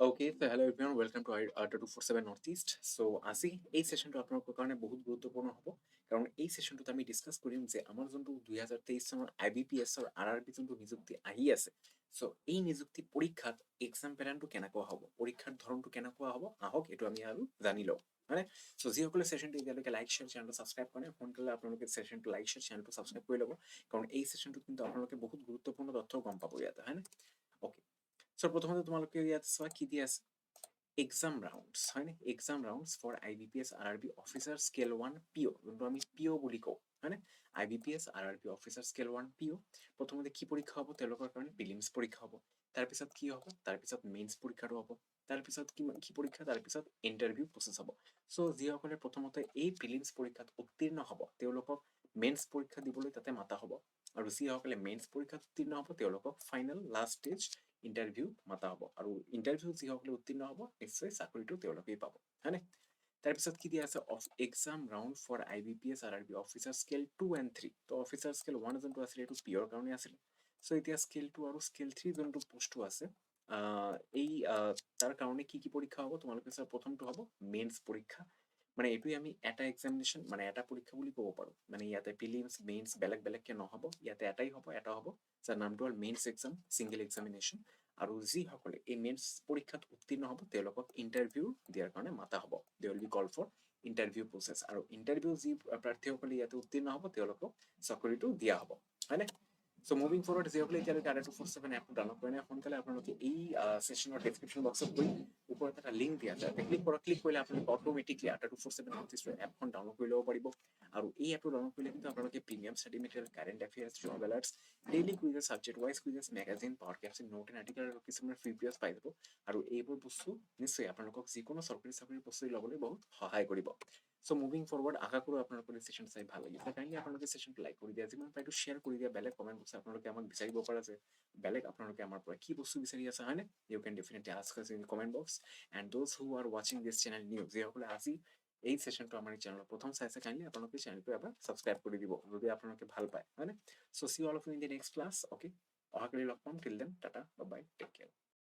Okay, so hello everyone, welcome to 247 Northeast. So আজি এই সেশনটো আপোনালোকৰ কাৰণে বহুত গুৰুত্বপূৰ্ণ হ'ব কাৰণ এই সেশনটোত আমি ডিসকাস কৰিম যে আমাৰ যোনটো 2023 চনৰ IBPS RRB যোনটো নিযুক্তি আহি আছে। সো এই নিযুক্তি পৰীক্ষাত এক্সাম প্যাটাৰ্নটো কেনেকুৱা হ'ব, পৰীক্ষাৰ ধৰণটো কেনেকুৱা হ'ব, আহক এটো আমি আৰু জানি লওঁ। মানে সো যিসকলে সেশনটো এতিয়ালৈকে লাইক শেয়াৰ চেনেলটো সাবস্ক্ৰাইব কৰে সোনকালে আপোনালোকে সেশনটো লাইক শেয়াৰ চেনেলটো সাবস্ক্ৰাইব কৰি ল'ব কাৰণ এই সেশনটোত কিন্তু আপোনালোকে বহুত গুৰুত্বপূৰ্ণ তথ্য গম পাব ইয়াতে, হয়নে? ওকে, সো প্ৰথমতে তোমালোকে ইয়াত চোৱা কি দি আছে exam rounds, হয় নে? exam rounds for IBPS RRB officer scale 1 PO, যোনটো আমি PO বুলি কওঁ, হয়নে? IBPS RRB officer scale 1 PO প্ৰথমতে কি পৰীক্ষা হ'ব তেওঁলোকৰ কাৰণে? প্ৰিলিমছ পৰীক্ষা হ'ব। তাৰপিছত কি হ'ব? তাৰপিছত মেইনছ পৰীক্ষাটো হ'ব। তাৰপিছত কি পৰীক্ষা? তাৰপিছত ইন্টাৰভিউ প্ৰসেস হ'ব। সো যিসকলে প্ৰথমতে এই প্ৰিলিমছ পৰীক্ষাত উত্তীৰ্ণ হ'ব তেওঁলোকক মেইনছ পৰীক্ষা দিবলৈ তাতে মাতা হ'ব, আৰু যিসকলে মেইনছ পৰীক্ষাত উত্তীৰ্ণ হ'ব তেওঁলোকক ফাইনেল লাষ্ট ষ্টেজ ইন্টাৰভিউ মাতা হ'ব, আৰু ইন্টাৰভিউ যিসকলে উত্তীৰ্ণ হ'ব নিশ্চয় চাকৰিটো তেওঁলোকেই পাব, হয়নে? তাৰপিছত কি দিয়া আছে? Of exam round for IBPS RRB officer scale 2 and 3। তো অফিচাৰ স্কেল 1 যোনটো আছিল এইটো পিঅ'ৰ কাৰণে আছিল। সো এতিয়া স্কেল 2 আৰু স্কেল 3 যোনটো পোষ্টটো আছে এই তাৰ কাৰণে কি পৰীক্ষা হ'ব তোমালোকে চাও। প্ৰথমটো হ'ব মেইনছ পৰীক্ষা, মানে এইটোৱে আমি এটা এক্সামিনেশ্যন মানে এটা পৰীক্ষা বুলি ক'ব পাৰো। মানে ইয়াতে প্ৰিলিমছ মেইনছ বেলেগ বেলেগকে নহ'ব, ইয়াতে এটাই হ'ব, এটা হ'ব যাৰ নামটো হ'ল মেইনছ এক্সাম, ছিংগল এক্সামিনেশ্যন। আৰু যিসকলে এই মেইনছ পৰীক্ষাত উত্তীৰ্ণ হ'ব তেওঁলোকক ইন্টাৰভিউ দিয়াৰ কাৰণে মাতা হ'ব। They will be call for interview process, আৰু ইন্টাৰভিউ যি প্ৰাৰ্থীসকলে ইয়াতে উত্তীৰ্ণ হ'ব তেওঁলোকক চাকৰিটো দিয়া হ'ব, হয়নে? সো মুভিং ফৰৱাৰ্ড, যিসকলে এতিয়ালৈকে ADA247 এপটো ডাউনলোড কৰে নাই সোনকালে আপোনালোকে এই সেশনৰ ডেছক্ৰিপশ্যন বক্সত গৈ ওপৰত এটা লিংক দিয়া আছে, ক্লিক কৰিলে আপোনালোকে অটোমেটিকলি ADA247 নৰ্থইষ্টৰ এপখন ডাউনলোড কৰি ল'ব পাৰিব। আৰু এই এপটো ডাউনলোড কৰিলে কিন্তু আপোনালোকে premium study material, current affairs, job alerts, daily quizzes, subject wise quizzes, magazine, power caption, note and article আৰু কিছুমান ফ্ৰী পিডিএফ পাই যাব। আৰু এইবোৰ বস্তু নিশ্চয় আপোনালোকক যিকোনো চৰকাৰী চাকৰি প্ৰস্তুতি ল'বলৈ বহুত সহায় কৰিব। সো মুভিং ফৰৱাৰ্ড, আশা কৰোঁ আপোনালোকৰ এই সেশন চাই ভাল লাগিছে। কাইণ্ডলি আপোনালোকে সেশনটো লাইক কৰি দিয়া, যিমান পাৰে শ্বেয়াৰ কৰি দিয়া। বেলেগ কমেণ্ট বক্সত আপোনালোকে আমাক বিচাৰিব পাৰে যে বেলেগ আপোনালোকে আমাৰ পৰা কি বস্তু বিচাৰি আছে, হয়নে? You can definitely ask us in comment box. And those who are ৱাচিং দিছ চেনেল নিউ, যিসকলে আজি এই সেশনটো আমাৰ চেনেলত প্ৰথম চাইছে কাইণ্ডলি আপোনালোকে চেনেলটো এবাৰ সাবস্ক্ৰাইব কৰি দিব যদি আপোনালোকে ভাল পায়, হয়নে? So see all of you in the next class. Okay, অহাকালি লগ পাম। Till then tata, bye bye, take care.